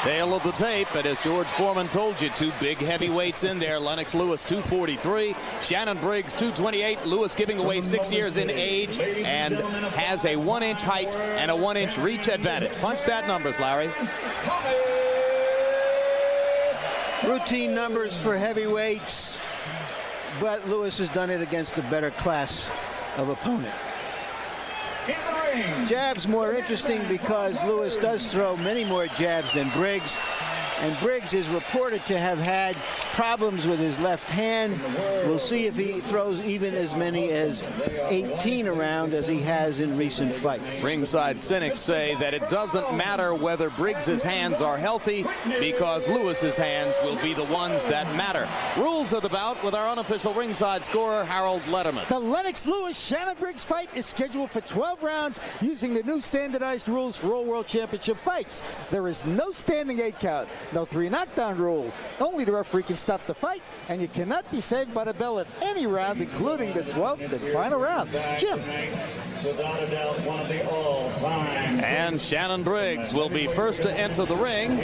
Tail of the tape, but as George Foreman told you, two big heavyweights in there. Lennox Lewis 243, Shannon Briggs 228. Lewis giving away 6 years in age and has a 1-inch height and a 1-inch reach advantage. Punch that numbers, Larry. Routine numbers for heavyweights, but Lewis has done it against a better class of opponent. Jabs more interesting because Lewis does throw many more jabs than Briggs, and Briggs is reported to have had problems with his left hand. We'll see if he throws even as many as 18 around as he has in recent fights. Ringside cynics say that it doesn't matter whether Briggs's hands are healthy because Lewis's hands will be the ones that matter. Rules of the bout with our unofficial ringside scorer, Harold Letterman. The Lennox Lewis-Shannon Briggs fight is scheduled for 12 rounds using the new standardized rules for all World Championship fights. There is no standing 8 count, no 3 knockdown rule. Only the referee can stop the fight, and you cannot be saved by the bell at any round, including the 12th and final round. Jim. Without a doubt, one of the all-time. And Shannon Briggs will be first to enter the ring.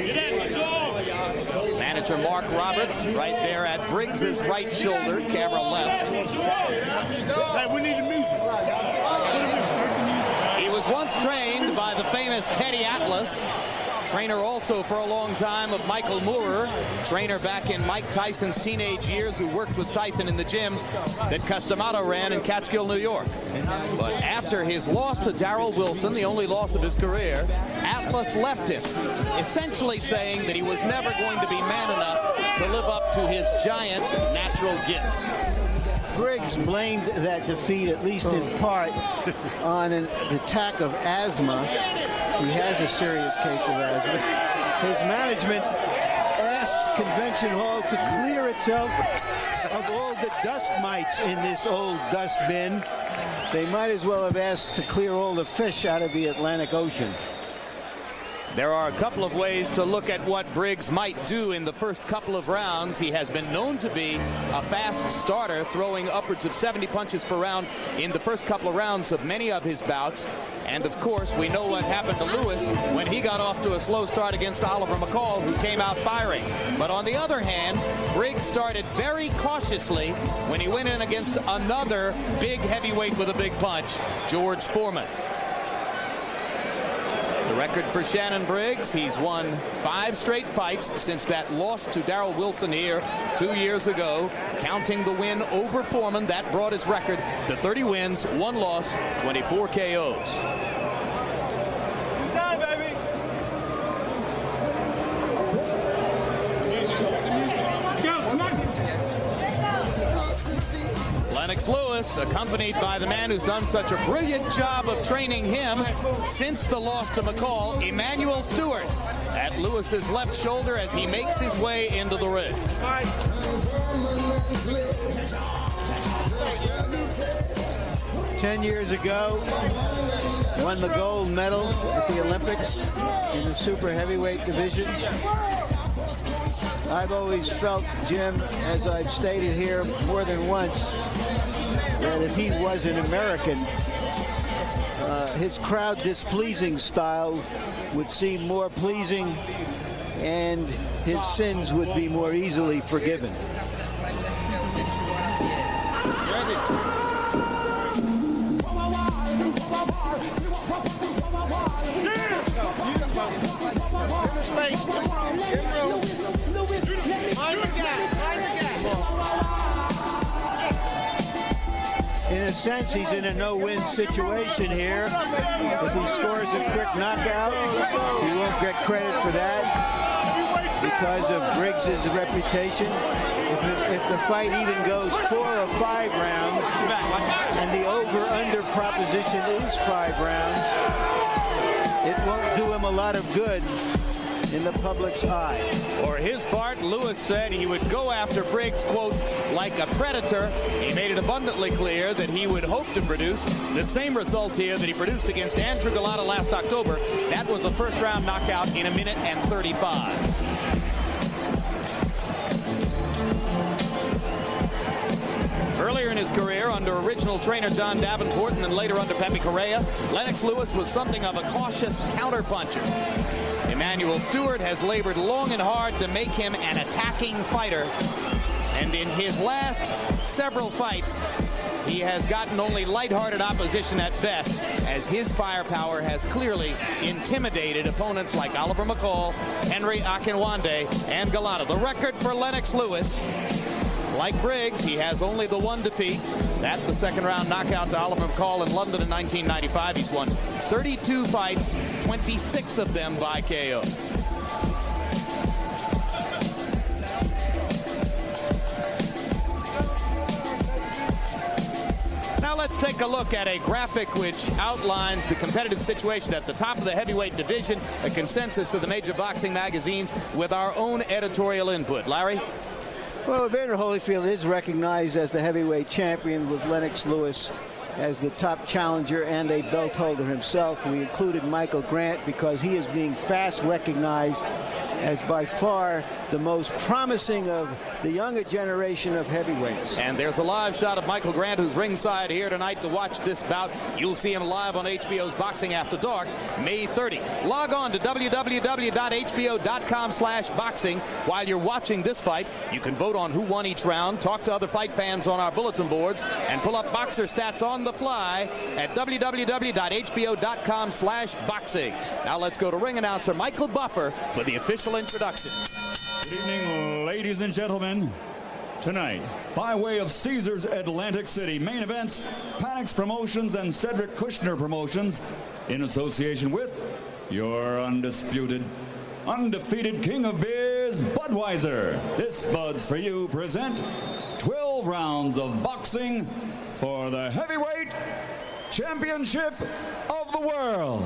Manager Mark Roberts right there at Briggs's right shoulder, camera left. Hey, we need the music. He was once trained by the famous Teddy Atlas. Trainer also for a long time of Michael Moorer, trainer back in Mike Tyson's teenage years, who worked with Tyson in the gym that Customato ran in Catskill, New York. But after his loss to Darrell Wilson, the only loss of his career, Atlas left him, essentially saying that he was never going to be man enough to live up to his giant natural gifts. Briggs blamed that defeat, at least in part, on an attack of asthma. He has a serious case of asthma. His management asked Convention Hall to clear itself of all the dust mites in this old dust bin. They might as well have asked to clear all the fish out of the Atlantic Ocean. There are a couple of ways to look at what Briggs might do in the first couple of rounds. He has been known to be a fast starter, throwing upwards of 70 punches per round in the first couple of rounds of many of his bouts. And of course, we know what happened to Lewis when he got off to a slow start against Oliver McCall, who came out firing. But on the other hand, Briggs started very cautiously when he went in against another big heavyweight with a big punch, George Foreman. The record for Shannon Briggs, he's won 5 straight fights since that loss to Darrell Wilson here 2 years ago. Counting the win over Foreman, that brought his record to 30 wins, 1 loss, 24 KOs. Lennox Lewis, accompanied by the man who's done such a brilliant job of training him since the loss to McCall, Emmanuel Stewart, at Lewis's left shoulder as he makes his way into the ring. 10 years ago, won the gold medal at the Olympics in the super heavyweight division. I've always felt, Jim, as I've stated here more than once, that if he was an American, his crowd displeasing style would seem more pleasing and his sins would be more easily forgiven. In a sense, he's in a no-win situation here. If he scores a quick knockout, he won't get credit for that because of Briggs's reputation. If the fight even goes 4 or 5 rounds, and the over-under proposition is 5 rounds, it won't do him a lot of good in the public's eye. For his part, Lewis said he would go after Briggs, quote, like a predator. He made it abundantly clear that he would hope to produce the same result here that he produced against Andrew Galata last October. That was a first-round knockout in 1 minute and 35. Earlier in his career, under original trainer John Davenport and then later under Pepe Correa, Lennox Lewis was something of a cautious counterpuncher. Emmanuel Emanuel Stewart has labored long and hard to make him an attacking fighter. And in his last several fights, he has gotten only lighthearted opposition at best, as his firepower has clearly intimidated opponents like Oliver McCall, Henry Akinwande, and Galata. The record for Lennox Lewis, like Briggs, he has only the one defeat. That's the second round knockout to Oliver McCall in London in 1995. He's won 32 fights, 26 of them by KO. Now let's take a look at a graphic which outlines the competitive situation at the top of the heavyweight division, a consensus of the major boxing magazines with our own editorial input. Larry? Well, Evander Holyfield is recognized as the heavyweight champion, with Lennox Lewis as the top challenger and a belt holder himself. We included Michael Grant because he is being fast recognized as by far the most promising of the younger generation of heavyweights. And there's a live shot of Michael Grant, who's ringside here tonight to watch this bout. You'll see him live on HBO's Boxing After Dark, May 30. Log on to www.hbo.com/boxing. While you're watching this fight, you can vote on who won each round, talk to other fight fans on our bulletin boards, and pull up boxer stats on the fly at www.hbo.com/boxing. Now let's go to ring announcer Michael Buffer for the official introductions. Good evening, ladies and gentlemen. Tonight, by way of Caesars Atlantic City, main events, Panics Promotions and Cedric Kushner Promotions, in association with your undefeated king of beers, Budweiser. This Bud's for You present 12 rounds of boxing for the heavyweight championship of the world.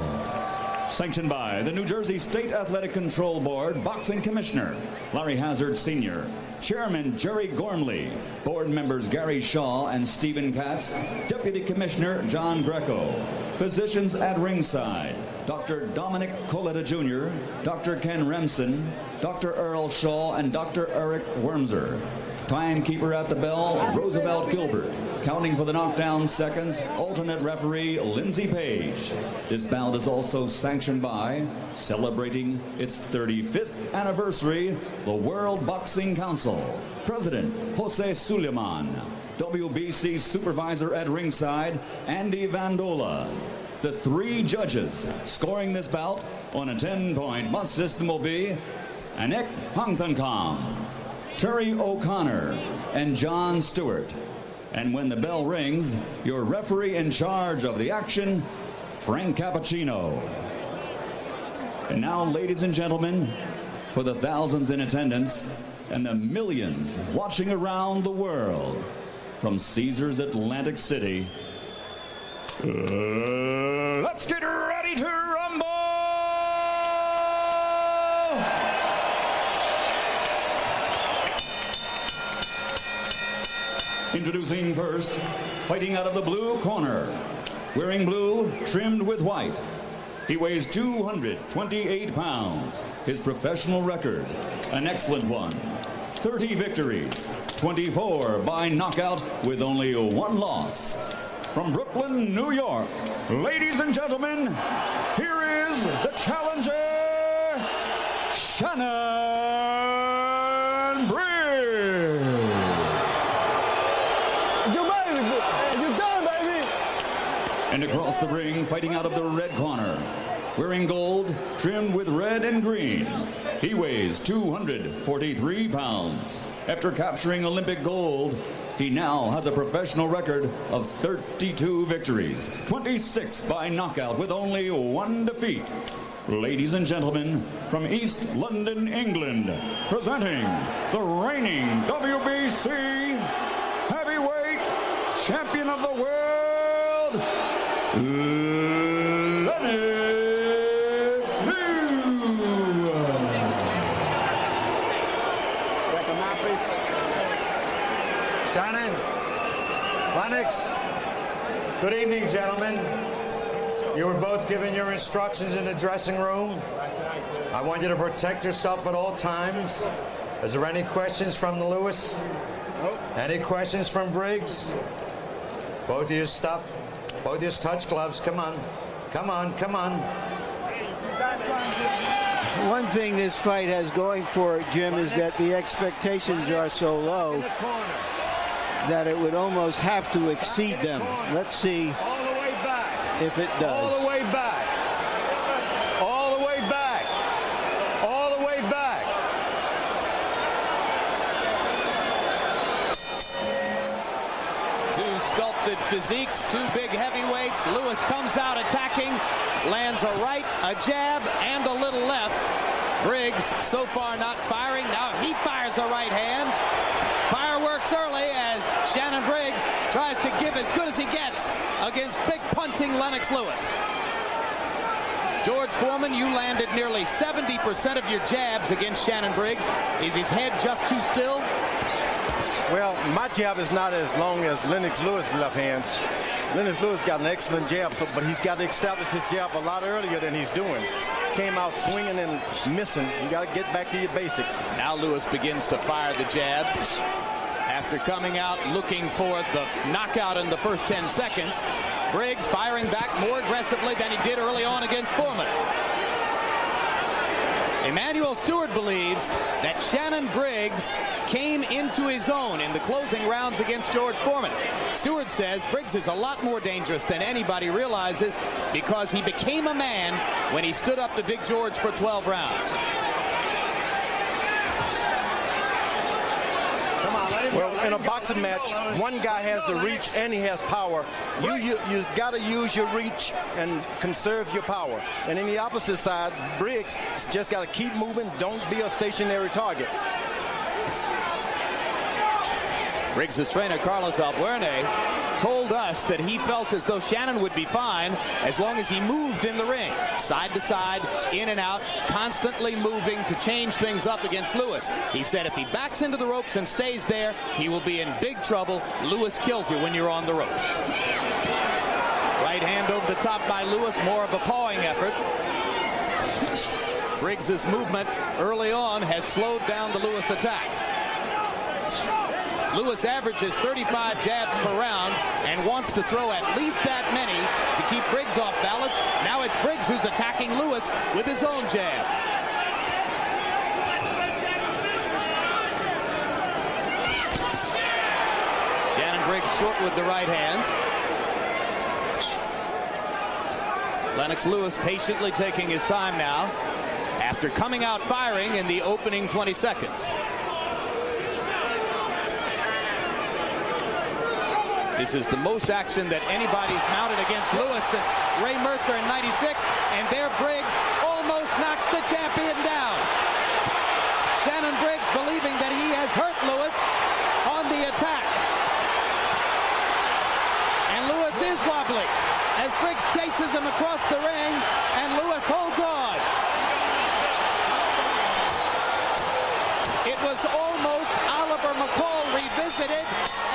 Sanctioned by the New Jersey State Athletic Control Board Boxing Commissioner Larry Hazard Sr., Chairman Jerry Gormley, board members Gary Shaw and Stephen Katz, Deputy Commissioner John Greco, physicians at ringside, Dr. Dominic Coletta Jr., Dr. Ken Remsen, Dr. Earl Shaw, and Dr. Eric Wormser. Timekeeper at the bell, Roosevelt Gilbert. Counting for the knockdown seconds, alternate referee Lindsey Page. This bout is also sanctioned by, celebrating its 35th anniversary, the World Boxing Council. President Jose Suleiman. WBC supervisor at ringside, Andy Vandola. The three judges scoring this bout on a 10-point must system will be Anik Hangtankam, Terry O'Connor, and John Stewart. And when the bell rings, your referee in charge of the action, Frank Cappuccino. And now, ladies and gentlemen, for the thousands in attendance and the millions watching around the world, from Caesars Atlantic City, let's get ready to rumble! Introducing first, fighting out of the blue corner, wearing blue trimmed with white. He weighs 228 pounds. His professional record, an excellent one. 30 victories, 24 by knockout with only one loss. From Brooklyn, New York, ladies and gentlemen, here is the challenger, Shannon Briggs. You done, baby? And across the ring, fighting out of the red corner, wearing gold, trimmed with red and green. He weighs 243 pounds. After capturing Olympic gold, he now has a professional record of 32 victories, 26 by knockout with only one defeat. Ladies and gentlemen, from East London, England, presenting the reigning WBC heavyweight champion of the world, Lennox Lewis. Shannon, Lennox, good evening, gentlemen. You were both given your instructions in the dressing room. I want you to protect yourself at all times. Is there any questions from Lewis? Nope. Any questions from Briggs? Both of you both of you touch gloves. Come on. Come on, come on. One one thing this fight has going for it, Jim, is that the expectations are so low that it would almost have to exceed them. Let's see if it does. All the way back. All the way back. All the way back. Two sculpted physiques, two big heavyweights. Lewis comes out attacking, lands a right, a jab, and a little left. Briggs so far not firing. Now he fires a right hand. Fireworks early as Shannon Briggs tries to give as good as he gets against big punting Lennox Lewis. George Foreman, you landed nearly 70% of your jabs against Shannon Briggs. Is his head just too still? Well, my jab is not as long as Lennox Lewis' left hand. Lennox Lewis got an excellent jab, but he's got to establish his jab a lot earlier than he's doing. Came out swinging and missing. You got to get back to your basics. Now Lewis begins to fire the jab. After coming out looking for the knockout in the first 10 seconds, Briggs firing back more aggressively than he did early on against Foreman. Emmanuel Stewart believes that Shannon Briggs came into his own in the closing rounds against George Foreman. Stewart says Briggs is a lot more dangerous than anybody realizes because he became a man when he stood up to Big George for 12 rounds. Well, in a boxing match, one guy has the reach and he has power. You got to use your reach and conserve your power. And in the opposite side, Briggs just got to keep moving. Don't be a stationary target. Briggs' trainer, Carlos Albuerne, told us that he felt as though Shannon would be fine as long as he moved in the ring, side to side, in and out, constantly moving to change things up against Lewis. He said if he backs into the ropes and stays there, he will be in big trouble. Lewis kills you when you're on the ropes. Right hand over the top by Lewis, more of a pawing effort. Briggs' movement early on has slowed down the Lewis attack. Lewis averages 35 jabs per round and wants to throw at least that many to keep Briggs off balance. Now it's Briggs who's attacking Lewis with his own jab. Shannon Briggs short with the right hand. Lennox Lewis patiently taking his time now after coming out firing in the opening 20 seconds. This is the most action that anybody's mounted against Lewis since Ray Mercer in '96, and there Briggs almost knocks the champion down. Shannon Briggs believing that he has hurt Lewis on the attack. And Lewis is wobbly as Briggs chases him across the ring, and Lewis holds on. It was almost Oliver McCall revisited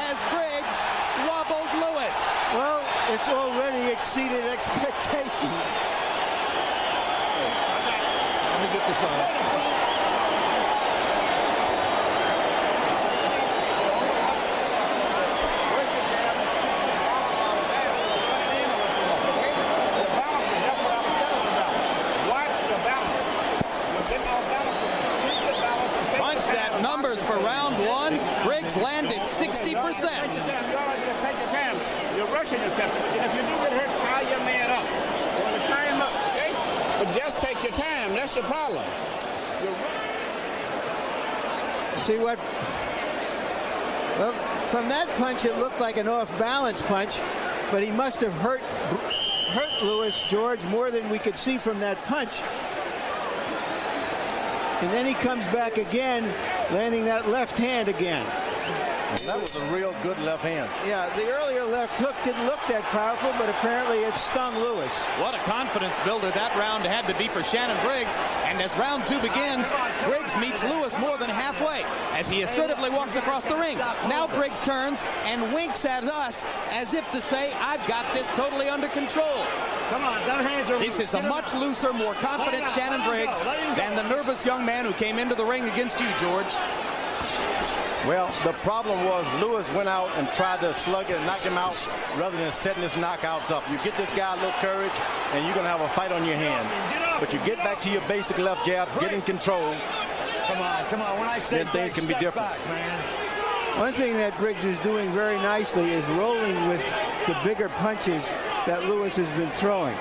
as Briggs wobbled Lewis. Well, it's already exceeded expectations. Let me get this on. Punched at numbers for round one. Briggs landed 60%. Take your time. You're rushing yourself. If you do get hurt, tie your man up. You want to tie him up, okay? But just take your time. That's your problem. See what? Well, from that punch, it looked like an off-balance punch, but he must have hurt Lewis, George, more than we could see from that punch. And then he comes back again, landing that left hand again. That was a real good left hand. Yeah, the earlier left hook didn't look that powerful, but apparently it stung Lewis. What a confidence builder that round had to be for Shannon Briggs. And as round two begins, Briggs meets Lewis more than halfway as he assertively walks across the ring. Now Briggs turns and winks at us as if to say, I've got this totally under control. Come on, them hands are This is a much looser, more confident Shannon Briggs than the nervous young man who came into the ring against you, George. Well, the problem was Lewis went out and tried to slug it and knock him out rather than setting his knockouts up. You get this guy a little courage, and you're going to have a fight on your hand. but you get back to your basic left jab, get in control. Come on. When I say then things can be different. Back, man. One thing that Briggs is doing very nicely is rolling with the bigger punches that Lewis has been throwing.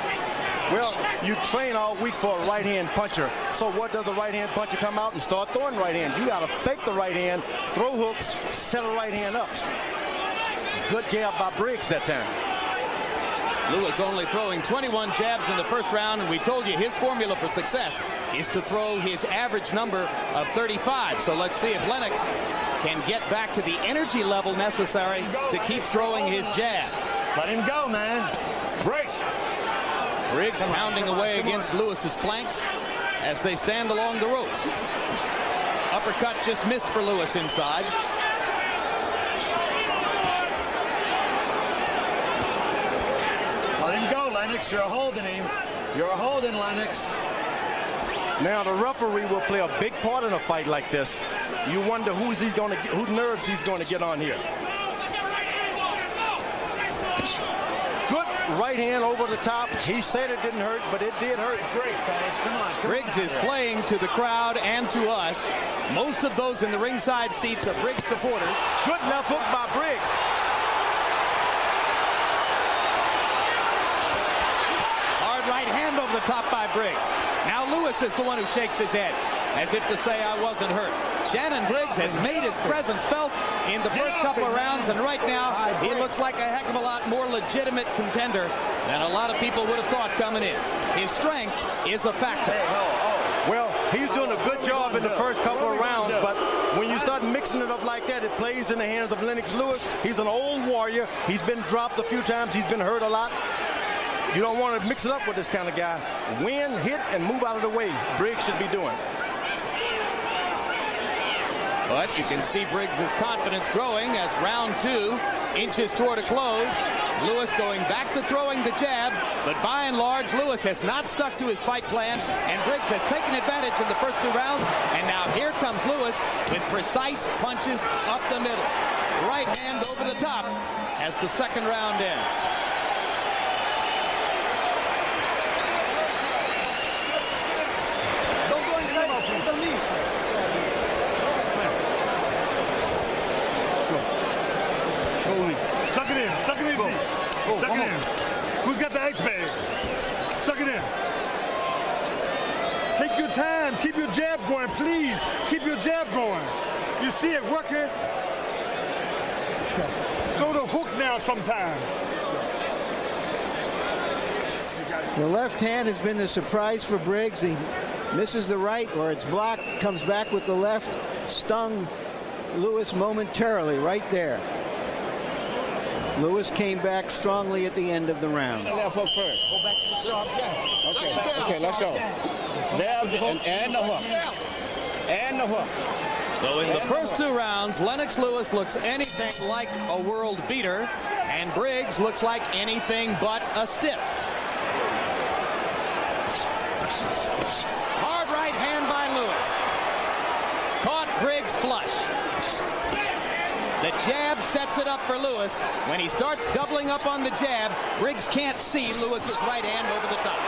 Well, you train all week for a right-hand puncher. So what does the right-hand puncher come out and start throwing right hand? You got to fake the right hand, throw hooks, set a right hand up. Good jab by Briggs that time. Lewis only throwing 21 jabs in the first round, and we told you his formula for success is to throw his average number of 35. So let's see if Lennox can get back to the energy level necessary to keep throwing his jab. Let him go, man. Break. Briggs pounding away against Lewis's flanks as they stand along the ropes. Uppercut just missed for Lewis inside. Let him go, Lennox. You're holding him. You're holding Lennox. Now the referee will play a big part in a fight like this. You wonder whose nerves he's going to get on here. Good right hand over the top. He said it didn't hurt, but it did hurt. Great, fellas. Come on. Briggs is playing to the crowd and to us. Most of those in the ringside seats are Briggs supporters. Good left hook by Briggs. Hard right hand over the top by Briggs. Now Lewis is the one who shakes his head, as if to say, I wasn't hurt. Shannon Briggs has made his presence felt in the first couple of rounds, and right now he looks like a heck of a lot more legitimate contender than a lot of people would have thought coming in. His strength is a factor. Well, he's doing a good job in the first couple of rounds, but when you start mixing it up like that, it plays in the hands of Lennox Lewis. He's an old warrior. He's been dropped a few times. He's been hurt a lot. You don't want to mix it up with this kind of guy. Win, hit, and move out of the way. Briggs should be doing. But you can see Briggs' confidence growing as round 2 inches toward a close. Lewis going back to throwing the jab, but by and large, Lewis has not stuck to his fight plan, and Briggs has taken advantage in the first 2 rounds, and now here comes Lewis with precise punches up the middle. Right hand over the top as the second round ends. Suck it in. Suck it in. Suck it in. Who's got the ice bag? Suck it in. Take your time. Keep your jab going, please. Keep your jab going. You see it working? Throw the hook now sometime. The left hand has been the surprise for Briggs. He misses the right, or it's blocked, comes back with the left, stung Lewis momentarily right there. Lewis came back strongly at the end of the round. Left hook first. Go back to the soft jab. Okay, let's go. Jab and the hook. And the hook. So in the first 2 rounds, Lennox Lewis looks anything like a world beater, and Briggs looks like anything but a stiff. Hard right hand by Lewis. Caught Briggs flush. The jab sets it up for Lewis. When he starts doubling up on the jab, Briggs can't see Lewis's right hand over the top.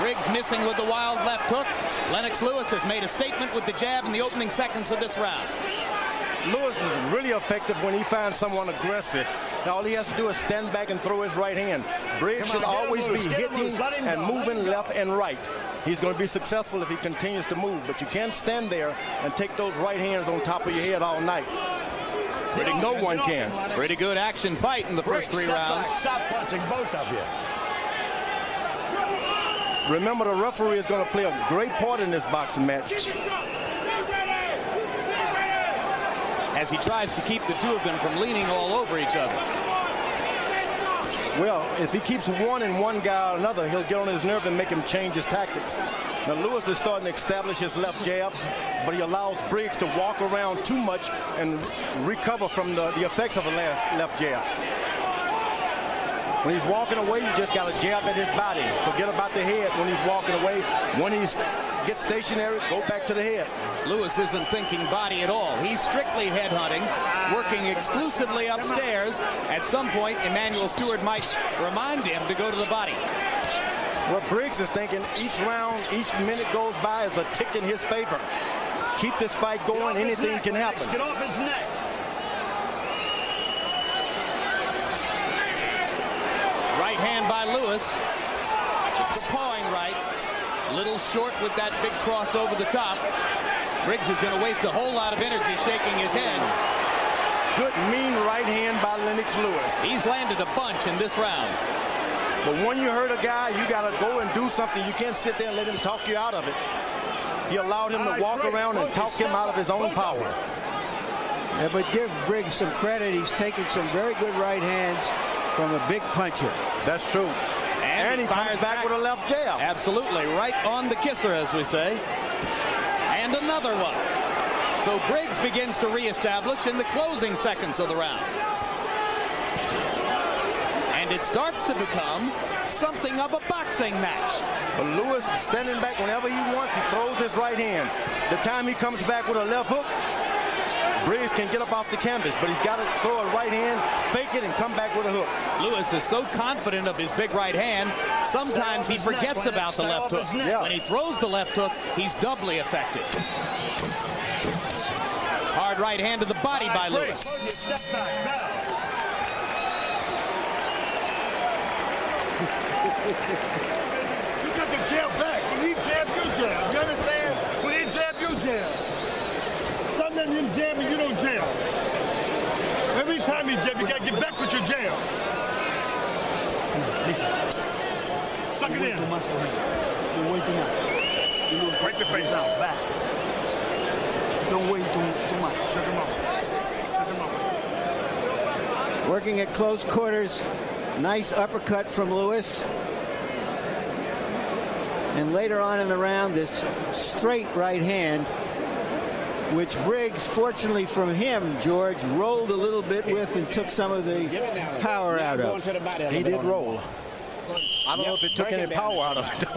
Briggs missing with the wild left hook. Lennox Lewis has made a statement with the jab in the opening seconds of this round. Lewis is really effective when he finds someone aggressive. Now, all he has to do is stand back and throw his right hand. Briggs should always be hitting and moving left and right. He's going to be successful if he continues to move, but you can't stand there and take those right hands on top of your head all night. No one can. Pretty good action fight in the first 3 rounds. Stop punching both of you. Remember, the referee is going to play a great part in this boxing match. As he tries to keep the 2 of them from leaning all over each other. Well, if he keeps one guy or another, he'll get on his nerve and make him change his tactics. Now, Lewis is starting to establish his left jab, but he allows Briggs to walk around too much and recover from the effects of the left jab. When he's walking away, you just got to jab at his body. Forget about the head when he's walking away. When he gets stationary, go back to the head. Lewis isn't thinking body at all. He's strictly head hunting, working exclusively upstairs. At some point, Emmanuel Stewart might remind him to go to the body. Well, Briggs is thinking each round, each minute goes by is a tick in his favor. Keep this fight going, anything can happen. Get off his neck. Right hand by Lewis. Just a pawing right. A little short with that big cross over the top. Briggs is going to waste a whole lot of energy shaking his head. Good, mean right hand by Lennox Lewis. He's landed a bunch in this round. But when you hurt a guy, you got to go and do something. You can't sit there and let him talk you out of it. He allowed him to walk around and talk him out of his own power. Yeah, but give Briggs some credit. He's taken some very good right hands from a big puncher. That's true. And he comes back with a left jab. Absolutely. Right on the kisser, as we say. And another one. So Briggs begins to reestablish in the closing seconds of the round. And it starts to become something of a boxing match. But Lewis is standing back whenever he wants. He throws his right hand. The time he comes back with a left hook, Briggs can get up off the canvas, but he's got to throw a right hand, fake it, and come back with a hook. Lewis is so confident of his big right hand, sometimes he forgets about the left hook. Yeah. When he throws the left hook, he's doubly effective. Hard right hand to the body by Lewis. Step back now. You got the jab back. When he jab, you jab. You understand? When he jab, you jab. Sometimes him jabbing, you don't jab. Every time he jab, you got to get back with your jab. Suck it in. Too much for him. You're way too much. You know, Right the face out. back. Don't wait too much. Shut him up. Shut him up. Working at close quarters. Nice uppercut from Lewis. And later on in the round, this straight right hand, which Briggs, fortunately from him, George, rolled a little bit with and took some of the power out of. He did roll. I don't know if it took any power out of it.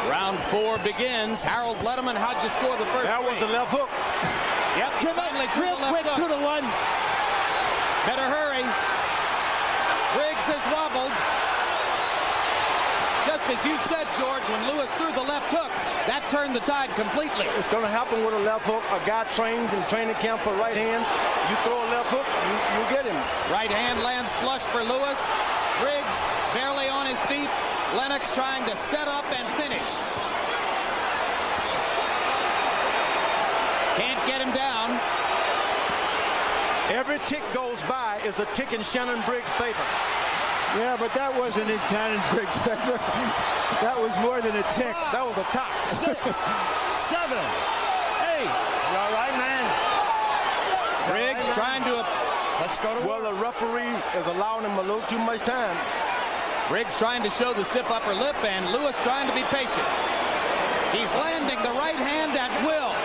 Round 4 begins. Harold Letterman, how'd you score the first That was the left hook. Yep, finally threw the left hook. To the one. Better hurry. Briggs has wobbled. Just as you said, George, when Lewis threw the left hook, that turned the tide completely. It's going to happen with a left hook. A guy trains in training camp for right hands. You throw a left hook, you get him. Right hand lands flush for Lewis. Briggs barely on his feet. Lennox trying to set up and finish. Can't get him down. Every tick goes by is a tick in Shannon Briggs' favor. Yeah, but that wasn't in Shannon Briggs' favor. That was more than a tick. That was a top. 6, 7, 8. You all right, man? Briggs trying to... Let's go to Well, the referee is allowing him a little too much time. Briggs trying to show the stiff upper lip, and Lewis trying to be patient. He's landing the right hand at will.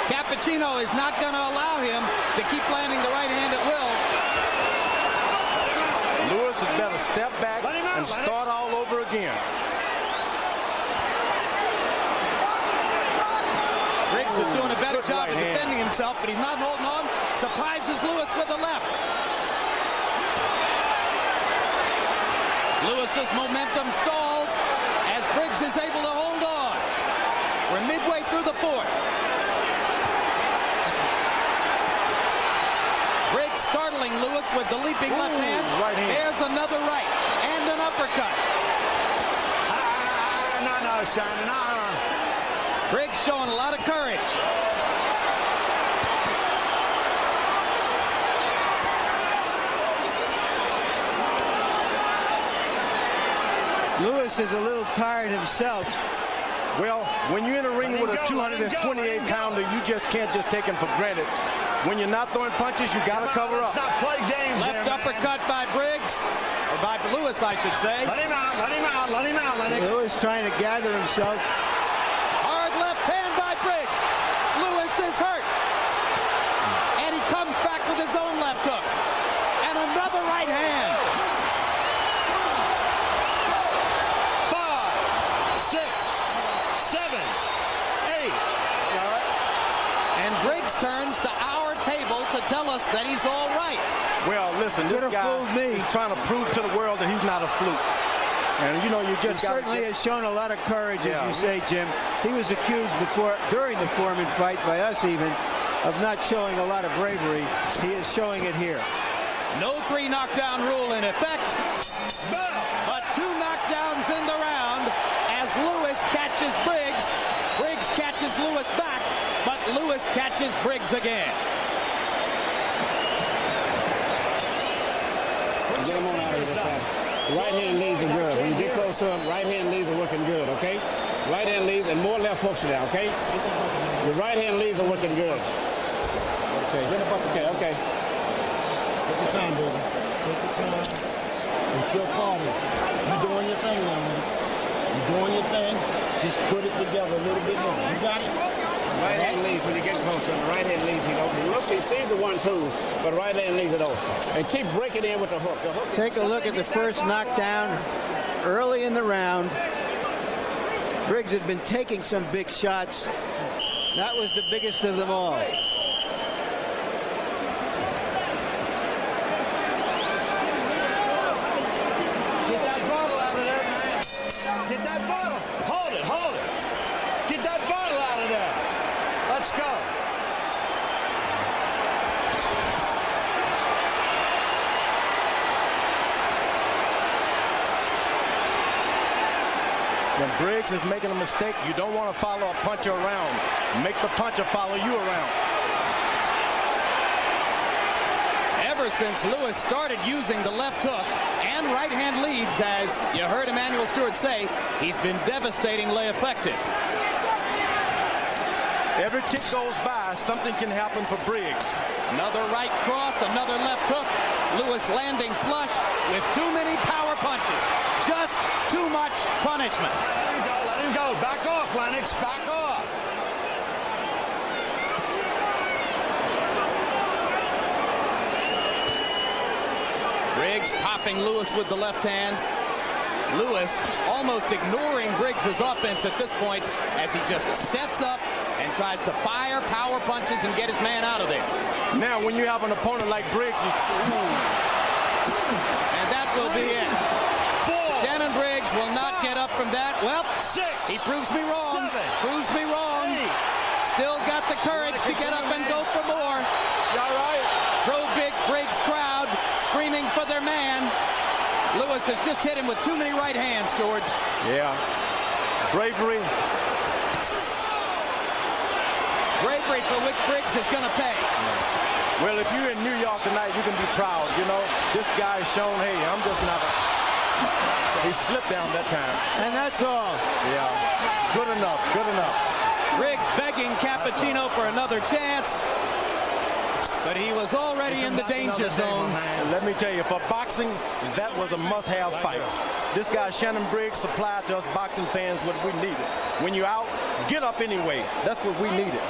Cappuccino is not going to allow him to keep landing the right hand at will. Lewis had better step back and start all over again. Briggs is doing a better job of defending himself, but he's not holding on. Surprises Lewis with the left. Lewis's momentum stalls as Briggs is able to hold on. We're midway through the 4th. Briggs startling Lewis with the leaping left hand. Right hand. There's another right and an uppercut. No, Shannon. Briggs showing a lot of courage. Lewis is a little tired himself. Well, when you're in a ring with a 228-pounder, you just can't just take him for granted. When you're not throwing punches, you got to cover up. Let's not play games Left there, uppercut by Briggs, or by Lewis, I should say. Let him out, Lennox. Lewis trying to gather himself. Hard left hand by Briggs. Lewis is hurt. And he comes back with his own left hook. And another right hand. 5, 6, 7, 8. to tell us that he's all right. Well, listen, this guy is trying to prove to the world that he's not a fluke. And, you know, you just got certainly has shown a lot of courage, as you say, Jim. He was accused during the Foreman fight, by us even, of not showing a lot of bravery. He is showing it here. No 3 knockdown rule in effect, but 2 knockdowns in the round as Lewis catches Briggs. Briggs catches Lewis back, but Lewis catches Briggs again. Get him on out of this side. Right hand leads are good. When you get close to him, right hand leads are working good, okay? Right hand leads and more left hooks now, okay? Your right hand leads are working good. Okay. Take your time, baby. Take your time. It's your party. You're doing your thing, Lennox. You're doing your thing. Just put it together a little bit more. You got it? Right hand leads when you get close to him. Right hand leads, he looks, he sees the 1-2s, but right hand leads it over. And keep breaking in with the hook. Take a look at the first knockdown early in the round. Briggs had been taking some big shots. That was the biggest of them all. Get that bottle out of there, man. Get that bottle. Hold it. Get that bottle out of there. Let's go. When Briggs is making a mistake, you don't want to follow a puncher around. Make the puncher follow you around. Ever since Lewis started using the left hook and right hand leads, as you heard Emmanuel Stewart say, he's been devastatingly effective. Every tick goes by, something can happen for Briggs. Another right cross, another left hook. Lewis landing flush with too many power punches. Just too much punishment. Let him go. Back off, Lennox. Back off. Briggs popping Lewis with the left hand. Lewis almost ignoring Briggs' offense at this point as he just sets up and tries to fire power punches and get his man out of there. Now, when you have an opponent like Briggs, and that will be it. Shannon Briggs will not get up from that. Well, he proves me wrong. Proves me wrong. Still got the courage to get up and go for more. All right. Pro-big Briggs crowd screaming for their man. Lewis has just hit him with too many right hands, George. Yeah. Bravery. Bravery for which Briggs is going to pay. Well, if you're in New York tonight, you can be proud. You know, this guy has shown, hey, I'm just not a... He slipped down that time. And that's all. Yeah. Good enough. Good enough. Briggs begging Cappuccino for another chance. But he was already in the danger zone. Let me tell you, for boxing, that was a must-have fight. This guy, Shannon Briggs, supplied to us boxing fans what we needed. When you're out, get up anyway. That's what we needed.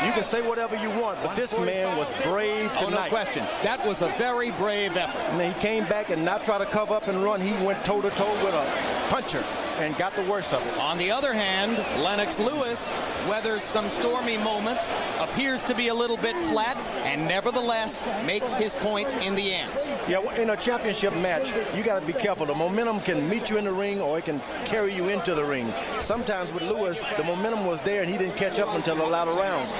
You can say whatever you want, but this man was brave tonight. Oh, no question. That was a very brave effort. And then he came back and not try to cover up and run. He went toe-to-toe with a puncher and got the worst of it. On the other hand, Lennox Lewis weathers some stormy moments, appears to be a little bit flat, and nevertheless makes his point in the end. Yeah, in a championship match, you got to be careful. The momentum can meet you in the ring or it can carry you into the ring. Sometimes with Lewis, the momentum was there and he didn't catch up until the latter rounds.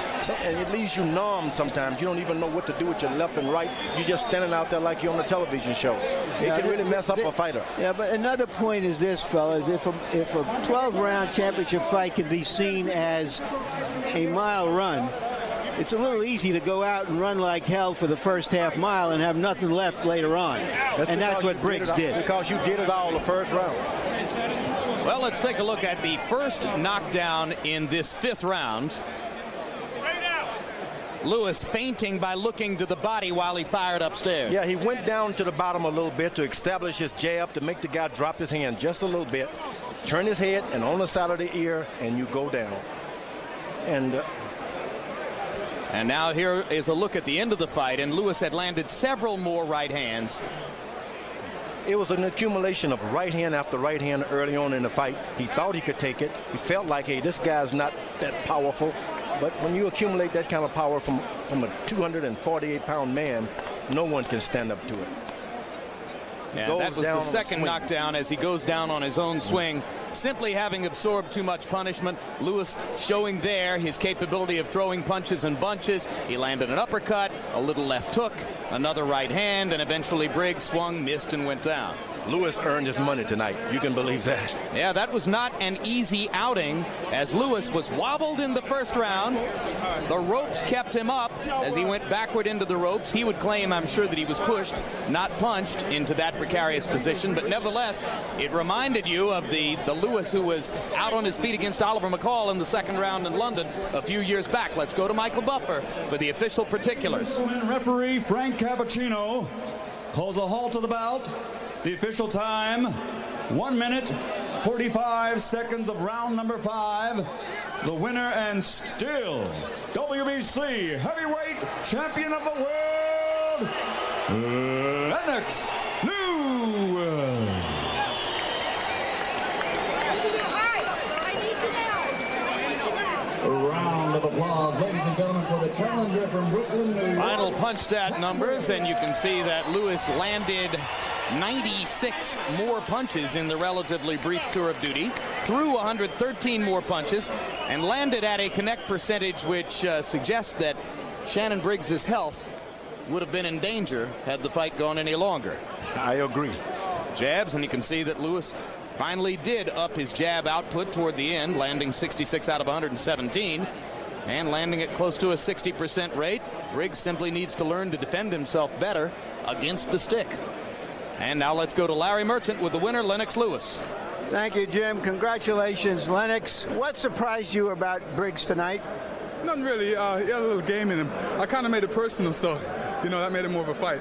And it leaves you numb sometimes. You don't even know what to do with your left and right. You're just standing out there like you're on a television show. It can really mess up a fighter. Yeah, but another point is this, fellas. If a 12-round championship fight can be seen as a mile run, it's a little easy to go out and run like hell for the first half mile and have nothing left later on. And that's what Briggs did. Because you did it all the first round. Well, let's take a look at the first knockdown in this 5th round. Lewis fainting by looking to the body while he fired upstairs. Yeah, he went down to the bottom a little bit to establish his jab to make the guy drop his hand just a little bit. Turn his head and on the side of the ear, and you go down. And now here is a look at the end of the fight, and Lewis had landed several more right hands. It was an accumulation of right hand after right hand early on in the fight. He thought he could take it. He felt like, hey, this guy's not that powerful. But when you accumulate that kind of power from a 248-pound man, no one can stand up to it. And that was the second knockdown as he goes down on his own swing, simply having absorbed too much punishment. Lewis showing there his capability of throwing punches and bunches. He landed an uppercut, a little left hook, another right hand, and eventually Briggs swung, missed, and went down. Lewis earned his money tonight. You can believe that. Yeah, that was not an easy outing as Lewis was wobbled in the first round. The ropes kept him up as he went backward into the ropes. He would claim, I'm sure, that he was pushed, not punched, into that precarious position. But nevertheless, it reminded you of the Lewis who was out on his feet against Oliver McCall in the second round in London a few years back. Let's go to Michael Buffer for the official particulars. Referee Frank Cappuccino calls a halt to the bout. The official time, 1 minute, 45 seconds of round number 5. The winner and still WBC heavyweight champion of the world, Lennox Lewis. A round of applause, ladies and gentlemen, for the challenger from Brooklyn, New York. Final punch stat numbers, and you can see that Lewis landed 96 more punches in the relatively brief tour of duty, threw 113 more punches, and landed at a connect percentage which suggests that Shannon Briggs' health would have been in danger had the fight gone any longer. I agree. Jabs, and you can see that Lewis finally did up his jab output toward the end, landing 66 out of 117 and landing at close to a 60% rate. Briggs simply needs to learn to defend himself better against the stick. And now let's go to Larry Merchant with the winner, Lennox Lewis. Thank you, Jim. Congratulations, Lennox. What surprised you about Briggs tonight? Nothing really. He had a little game in him. I kind of made it personal, so, that made it more of a fight.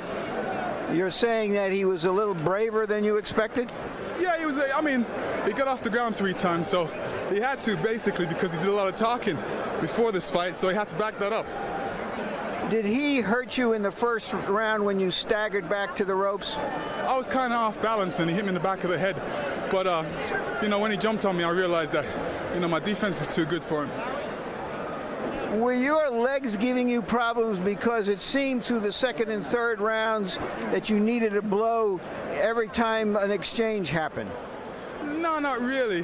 You're saying that he was a little braver than you expected? Yeah, he was. He got off the ground 3 times, so he had to, basically, because he did a lot of talking before this fight, so he had to back that up. Did he hurt you in the first round when you staggered back to the ropes? I was kind of off balance, and he hit me in the back of the head. But, when he jumped on me, I realized that, my defense is too good for him. Were your legs giving you problems because it seemed through the second and third rounds that you needed a blow every time an exchange happened? No, not really.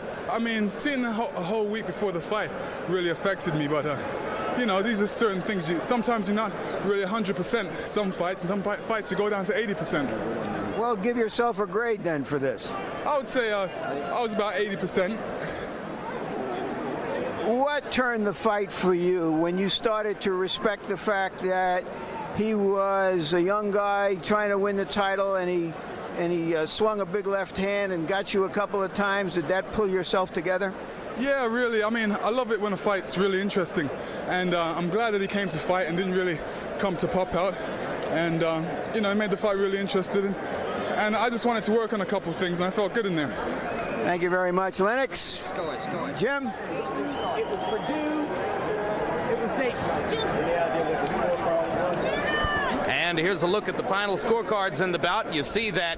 Seeing a whole week before the fight really affected me, but these are certain things. Sometimes you're not really 100% some fights, and some fights you go down to 80%. Well, give yourself a grade then for this. I would say I was about 80%. What turned the fight for you when you started to respect the fact that he was a young guy trying to win the title, and he swung a big left hand and got you a couple of times? Did that pull yourself together? Yeah, really. I love it when a fight's really interesting, and I'm glad that he came to fight and didn't really come to pop out, and it made the fight really interesting, and I just wanted to work on a couple of things, and I felt good in there. Thank you very much, Lennox. Jim? It was Purdue. It was Nate. And here's a look at the final scorecards in the bout. You see that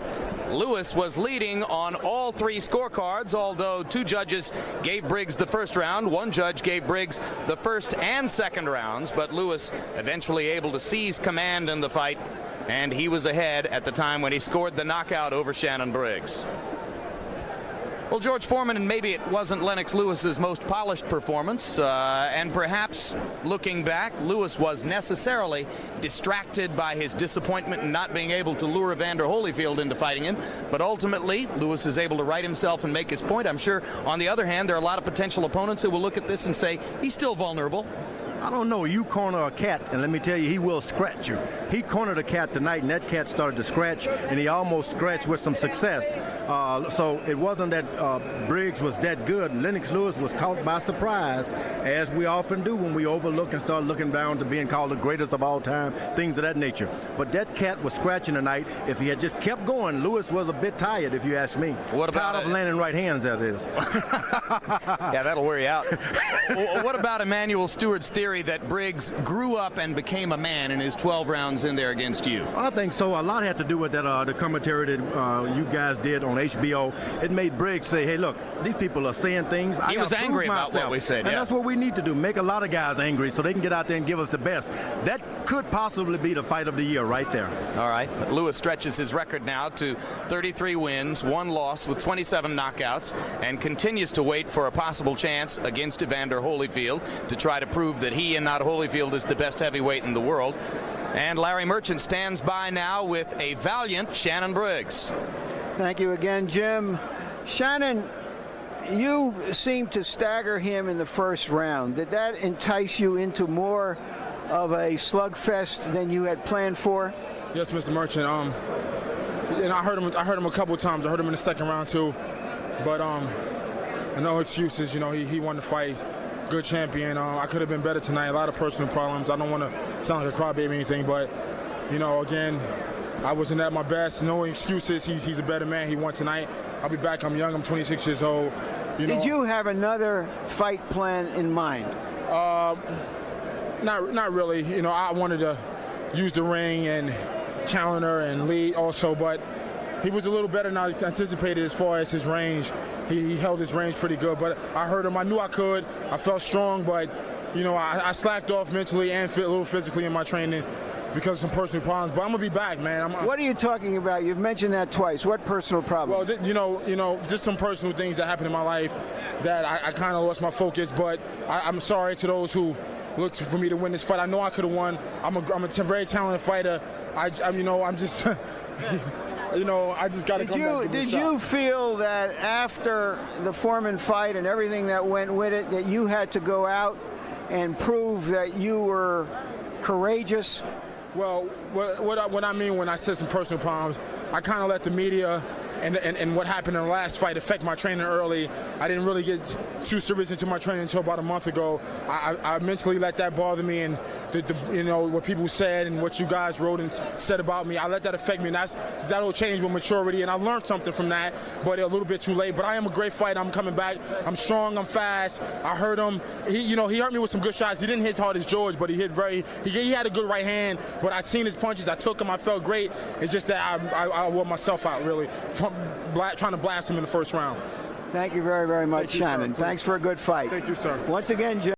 Lewis was leading on all 3 scorecards, although 2 judges gave Briggs the first round. 1 judge gave Briggs the first and second rounds, but Lewis eventually able to seize command in the fight, and he was ahead at the time when he scored the knockout over Shannon Briggs. Well, George Foreman, and maybe it wasn't Lennox Lewis's most polished performance, and perhaps looking back, Lewis was necessarily distracted by his disappointment in not being able to lure Evander Holyfield into fighting him, but ultimately Lewis is able to right himself and make his point. I'm sure, on the other hand, there are a lot of potential opponents who will look at this and say he's still vulnerable. I don't know. You corner a cat, and let me tell you, he will scratch you. He cornered a cat tonight, and that cat started to scratch, and he almost scratched with some success. So it wasn't that Briggs was that good. Lennox Lewis was caught by surprise, as we often do when we overlook and start looking down to being called the greatest of all time, things of that nature. But that cat was scratching tonight. If he had just kept going, Lewis was a bit tired, if you ask me. What about tired of landing right hands, that is. Yeah, that'll wear you out. What about Emmanuel Stewart's theory theory that Briggs grew up and became a man in his 12 rounds in there against you? I think so. A lot had to do with that the commentary that you guys did on HBO. It made Briggs say, hey, look, these people are saying things. He was angry about what we said, and yeah. that's what we need to do, make a lot of guys angry so they can get out there and give us the best. That could possibly be the fight of the year right there. All right. Lewis stretches his record now to 33 wins, 1 loss with 27 knockouts, and continues to wait for a possible chance against Evander Holyfield to try to prove that he and not Holyfield is the best heavyweight in the world. And Larry Merchant stands by now with a valiant Shannon Briggs. Thank you again, Jim. Shannon, you seemed to stagger him in the first round. Did that entice you into more of a slugfest than you had planned for? Yes, Mr. Merchant. And I heard him a couple times. I heard him in the second round too. But no excuses. You know, he won the fight. Good champion. I could have been better tonight. A lot of personal problems. I don't want to sound like a crybaby or anything, but you know, again, I wasn't at my best. No excuses. He's a better man. He won tonight. I'll be back. I'm young. I'm 26 years old. Did you have another fight plan in mind? Not really. You know, I wanted to use the ring and counter and lead also, but he was a little better than I anticipated as far as his range. He held his range pretty good, but I heard him. I knew I could. I felt strong, but you know, I slacked off mentally and a little physically in my training because of some personal problems. But I'm gonna be back, man. What are you talking about? You've mentioned that twice. What personal problem? Well, you know, just some personal things that happened in my life that I kind of lost my focus. But I'm sorry to those who looked for me to win this fight. I know I could have won. I'm a very talented fighter. I'm just. You know, I just got to come back. Did you feel that after the Foreman fight and everything that went with it, that you had to go out and prove that you were courageous? Well, what I mean when I said some personal problems, I kind of let the media and what happened in the last fight affect my training early. I didn't really get too serious into my training until about a month ago. I mentally let that bother me, and you know, what people said and what you guys wrote and said about me, I let that affect me, and that'll change with maturity, and I learned something from that, but a little bit too late. But I am a great fighter. I'm coming back. I'm strong. I'm fast. I hurt him. He hurt me with some good shots. He didn't hit hard as George, but he hit he had a good right hand, but I'd seen his punches. I took him. I felt great. It's just that I wore myself out, really, trying to blast him in the first round. Thank you very, very much, Shannon. Thanks for a good fight. Thank you, sir. Once again, Jim.